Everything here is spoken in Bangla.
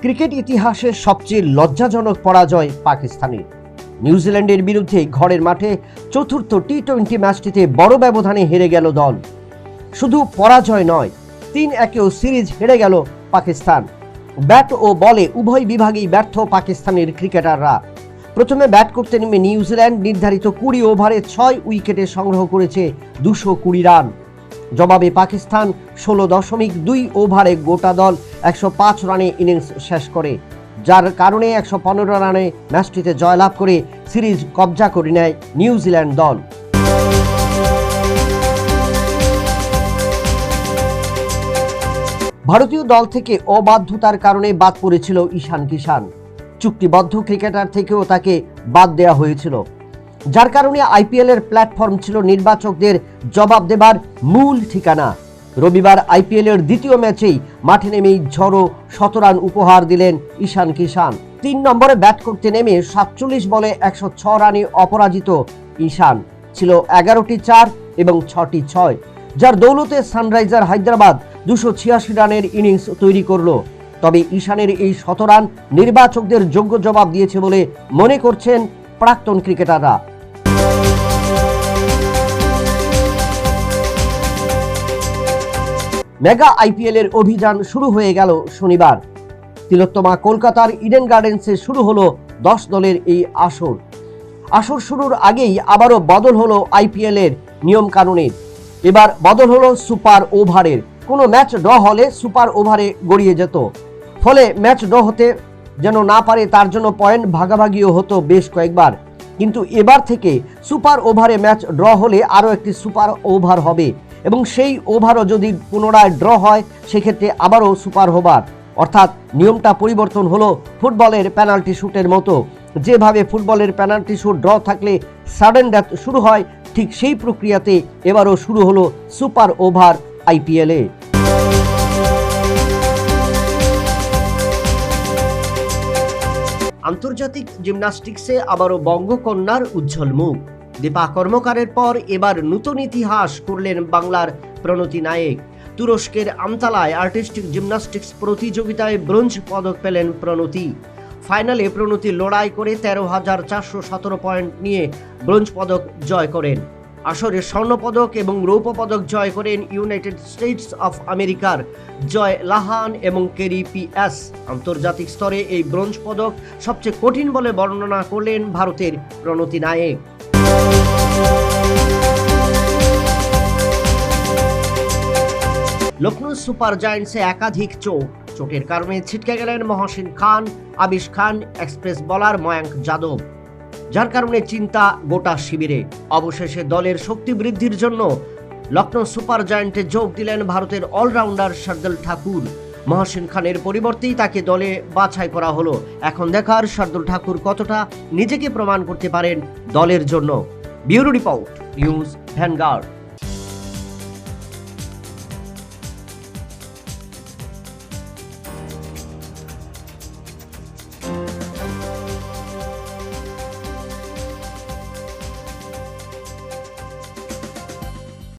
ক্রিকেট ইতিহাসের সবচেয়ে লজ্জাজনক পরাজয় পাকিস্তানের। নিউজিল্যান্ডের বিরুদ্ধে ঘরের মাঠে চতুর্থ টি-20 ম্যাচটিতে বড় ব্যবধানে হেরে গেল দল। শুধু পরাজয় নয়, 3-1 সিরিজ হেরে গেল পাকিস্তান। ব্যাট ও বলে উভয় বিভাগেই ব্যর্থ পাকিস্তানের ক্রিকেটাররা। প্রথমে ব্যাট করতে নেমে নিউজিল্যান্ড নির্ধারিত 20 ওভারে 6 উইকেটে সংগ্রহ করেছে 220 রান। জবাবে পাকিস্তান 16.2 ওভারে গোটা দল 105 রানে ইনিংস শেষ করে, যার কারণে 115 রানে ম্যাচটিতে জয়লাভ করে সিরিজ কবজা করে নেয় নিউজিল্যান্ড দল। ভারতীয় দল থেকে অবাধ্যতার কারণে বাদ পড়েছিল ঈশান কিষান। চুক্তিবদ্ধ ক্রিকেটার থেকেও তাকে বাদ দেওয়া হয়েছিল, যার কারণে আইপিএল এর প্ল্যাটফর্ম ছিল নির্বাচকদের জবাব দেবার মূল ঠিকানা। রবিবার আইপিএল এর দ্বিতীয় ম্যাচেই মাঠে নেমেই ঝড়ো 17 রান উপহার দিলেন ঈশান কিষান। 3 নম্বরে ব্যাট করতে নেমে 47 বলে 106 রানে অপরাজিত ঈশান ছিল 11টি 4 এবং 6টি 6, যার দৌলতে সানরাইজার হায়দ্রাবাদ 286 রানের ইনিংস তৈরি করল। তবে ঈশানের এই 100 রান নির্বাচকদের যোগ্য জবাব দিয়েছে বলে মনে করছেন প্রাক্তন ক্রিকেটাররা। মেগা আইপিএল এর অভিযান শুরু হয়ে গেল শনিবার। তিলোত্তমা কলকাতার ইডেন গার্ডেন্সে শুরু হলো 10 দলের এই আসর শুরুর আগেই আবারও বদল হলো আইপিএল এর নিয়ম কানুনের। এবার বদল হলো সুপার ওভারের। কোনো ম্যাচ ড্র হলে সুপার ওভারে গড়িয়ে যেত, ফলে ম্যাচ ড্র হতে যেন না পারে তার জন্য পয়েন্ট ভাগাভাগিও হতো বেশ কয়েকবার। কিন্তু এবার থেকে সুপার ওভারে ম্যাচ ড্র হলে আরও একটি সুপার ওভার হবে, এবং সেই ওভারও যদি পুনরায় ড্র হয় সেক্ষেত্রে আবারও সুপার ওভার। অর্থাৎ নিয়মটা পরিবর্তন হলো ফুটবলের পেনাল্টি শুটের মতো। যেভাবে ফুটবলের পেনাল্টি শুট ড্র থাকলে সাডেন ডেথ শুরু হয়, ঠিক সেই প্রক্রিয়াতে এবারও শুরু হলো সুপার ওভার আইপিএলে। আন্তর্জাতিক জিমন্যাস্টিক্সে আবারও বঙ্গকন্যার উজ্জ্বল মুখ। দীপা কর্মকারের পর এবার নতুন ইতিহাস করলেন বাংলার প্রণতি নায়েক। তুরস্কের আমতালায় আর্টিস্টিক জিমন্যাস্টিক্স প্রতিযোগিতায় ব্রোঞ্জ পদক পেলেন প্রণতি। ফাইনালে প্রণতি লড়াই করে 13,417 পয়েন্ট নিয়ে ব্রোঞ্জ পদক জয় করেন। আসরে স্বর্ণপদক এবং রৌপ্য পদক জয় করেন ইউনাইটেড স্টেটস অফ আমেরিকার জয় লাহান এবং কেরি পিএস। আন্তর্জাতিক স্তরে এই ব্রোঞ্জ পদক সবচেয়ে কঠিন বলে বর্ণনা করলেন ভারতের প্রণতি নায়েক। লখনৌ সুপার জায়ান্টসে একাধিক চোটের কারণে ছিটকে গেলেন মহসিন খান, আবিশ খান, এক্সপ্রেস বোলার ময়াঙ্ক যাদব, যার কারণে চিন্তা গোটা শিবিরে। অবশেষে দলের শক্তি বৃদ্ধির জন্য লখনৌ সুপার জায়ান্টে যোগ দিলেন ভারতের অলরাউন্ডার শার্দুল ঠাকুর। মহসিন খানের পরিবর্তেই তাকে দলে বাছাই করা হলো। এখন দেখার শার্দুল ঠাকুর কতটা নিজেকে প্রমাণ করতে পারেন দলের জন্য। Bureau report, news vanguard.